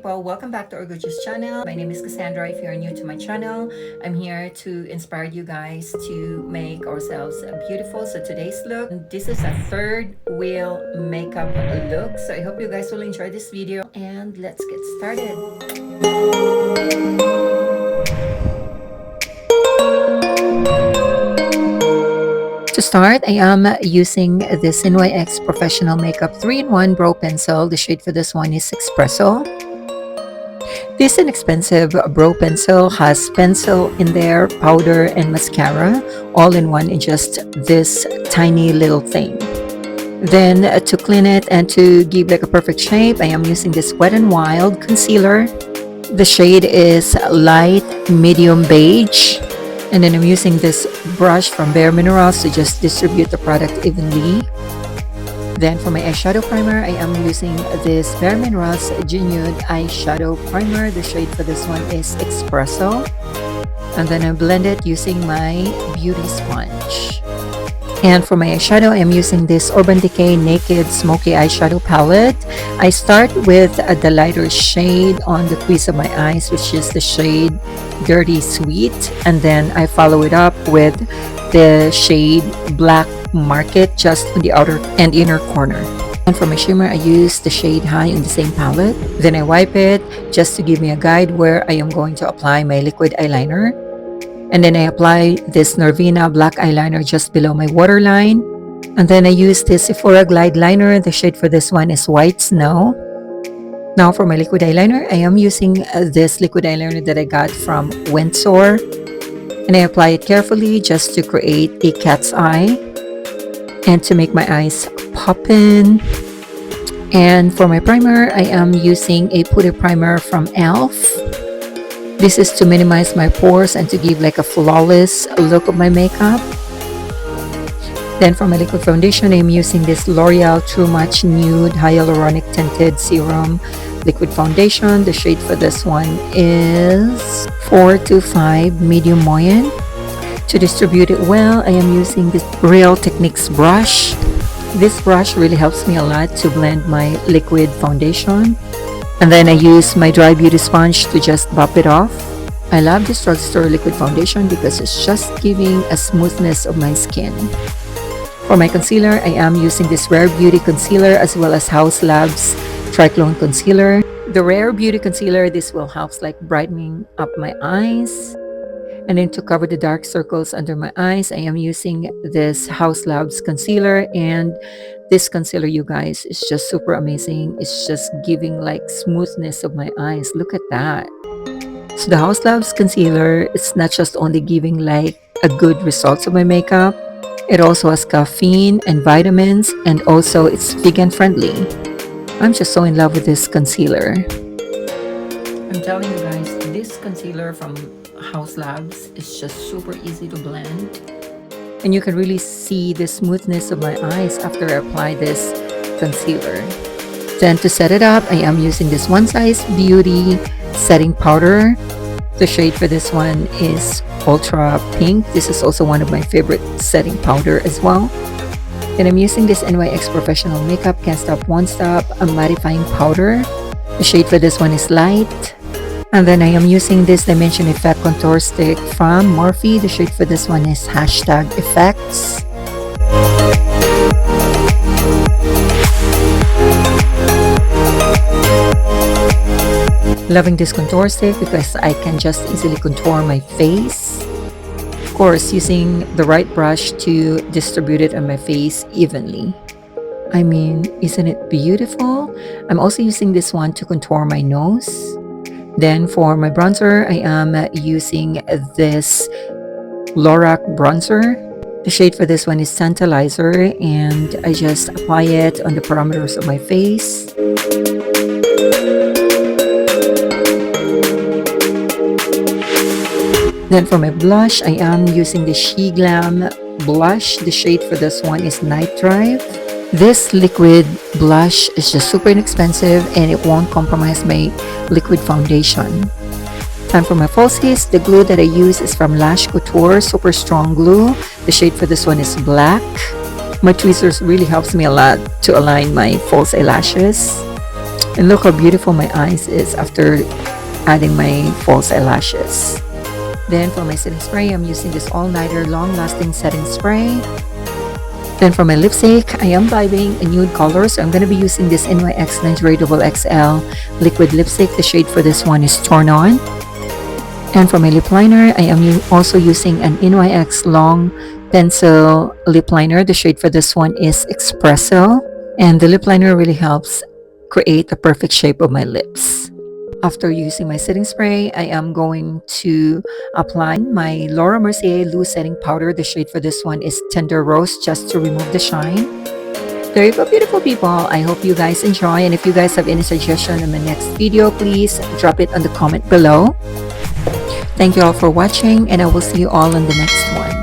people, welcome back to our gorgeous channel. My name is Cassandra. If you're new to my channel, I'm here to inspire you guys to make ourselves beautiful. So today's look, this is a third wheel makeup look. So I hope you guys will enjoy this video and let's get started. To start, I am using this NYX Professional Makeup 3-in-1 Brow Pencil. The shade for this one is Espresso. This inexpensive brow pencil has pencil in there, powder, and mascara, all in one in just this tiny little thing. Then to clean it and to give like a perfect shape, I am using this Wet n Wild concealer. The shade is light medium beige. And then I'm using this brush from Bare Minerals to just distribute the product evenly. Then for my eyeshadow primer, I am using this Bare Minerals Genude Eyeshadow Primer. The shade for this one is Espresso. And then I blend it using my beauty sponge. And for my eyeshadow, I am using this Urban Decay Naked Smoky Eyeshadow Palette. I start with the lighter shade on the crease of my eyes, which is the shade Dirty Sweet. And then I follow it up with the shade Black Market just on the outer and inner corner. And for my shimmer, I use the shade High in the same palette. Then I wipe it just to give me a guide where I am going to apply my liquid eyeliner. And then I apply this Norvina black eyeliner just below my waterline. And then I use this Sephora Glide Liner. The shade for this one is White Snow. Now for my liquid eyeliner, I am using this liquid eyeliner that I got from Windsor. And I apply it carefully just to create a cat's eye and to make my eyes pop in. And for my primer, I am using a putty primer from e.l.f. This is to minimize my pores and to give like a flawless look of my makeup. Then for my liquid foundation, I'm using this L'Oreal True Match Nude Hyaluronic Tinted Serum Liquid Foundation. The shade for this one is 425 Medium Moyen. To distribute it well, I am using this Real Techniques brush. This brush really helps me a lot to blend my liquid foundation. And then I use my dry beauty sponge to just buff it off. I love this drugstore liquid foundation because it's just giving a smoothness of my skin. For my concealer, I am using this Rare Beauty Concealer as well as House Labs Triclone Concealer. The Rare Beauty Concealer, this will help like brightening up my eyes. And then to cover the dark circles under my eyes, I am using this House Labs Concealer. And this concealer, you guys, is just super amazing. It's just giving like smoothness of my eyes. Look at that. So the House Labs Concealer, it's not just only giving like a good results of my makeup. It also has caffeine and vitamins, and also it's vegan friendly. I'm just so in love with this concealer. I'm telling you guys, this concealer from House Labs is just super easy to blend. And you can really see the smoothness of my eyes after I apply this concealer. Then to set it up, I am using this One Size Beauty setting powder. The shade for this one is Ultra Pink. This is also one of my favorite setting powder as well. And I'm using this NYX Professional Makeup Can't Stop Won't Stop a mattifying powder. The shade for this one is Light. And then I am using this Dimension Effect Contour Stick from Morphe. The shade for this one is Hashtag Effects. Loving this contour stick because I can just easily contour my face. Of course, using the right brush to distribute it on my face evenly. I mean, isn't it beautiful? I'm also using this one to contour my nose. Then for my bronzer, I am using this Lorac bronzer. The shade for this one is Tantalizer, and I just apply it on the perimeters of my face. Then for my blush, I am using the She Glam blush. The shade for this one is Night Drive. This liquid blush is just super inexpensive and it won't compromise my liquid foundation. And for my falsies, the glue that I use is from Lash Couture Super Strong Glue. The shade for this one is Black. My tweezers really helps me a lot to align my false eyelashes. And look how beautiful my eyes is after adding my false eyelashes. Then for my setting spray, I'm using this all-nighter long-lasting setting spray. Then for my lipstick, I am vibing a nude color, so I'm going to be using this NYX Lingerie XXL liquid lipstick. The shade for this one is Torn On. And for my lip liner, I am also using an NYX long pencil lip liner. The shade for this one is Espresso. And the lip liner really helps create the perfect shape of my lips. After using my setting spray, I am going to apply my Laura Mercier loose setting powder. The shade for this one is Tender Rose, just to remove the shine. There you go, beautiful people. I hope you guys enjoy, and if you guys have any suggestion in my next video, please drop it on the comment below. Thank you all for watching, and I will see you all in the next one.